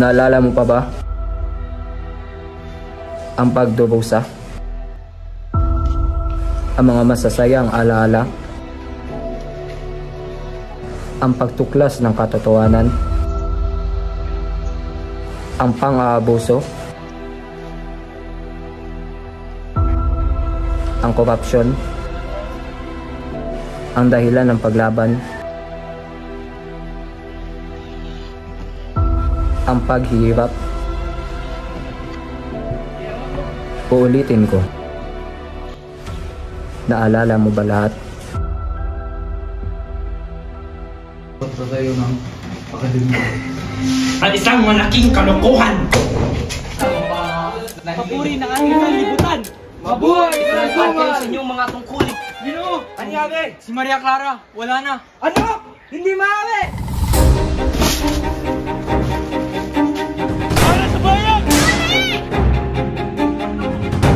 Naalala mo pa ba ang pagdurusa? Ang mga masasayang alaala? Ang pagtuklas ng katotohanan? Ang pang-aabuso? Ang korupsyon? Ang dahilan ng paglaban? Ang paghihirap? Uulitin ko. Naalala mo ba lahat? Sa tayo ng akademya. At isang malaking kalokohan! Papuri ng ating sanlibutan! Mabuhay! Salamat sa inyong mga tungkulin! Ginoo! Anyari! Si Maria Clara, wala na! Ano? Hindi maaari! Para sa bayan!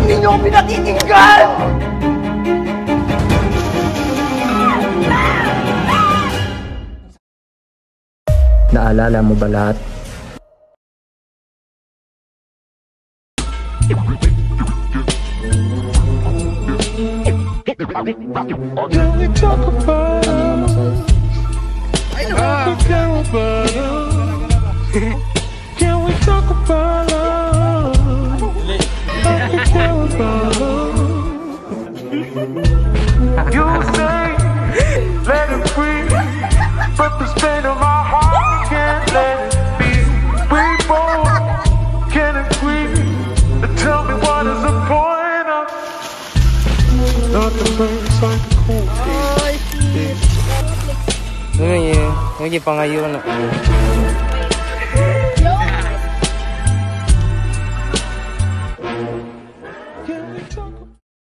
Hindi nyo pinatitinggal! Naalala mo ba lahat? Can we talk about Can we talk about You say let it free, but the state of my heart can't let it be. We both can agree. Tell me what is the point of not the birds like the cool kids. Ano yun? Huwag yung pangayon na.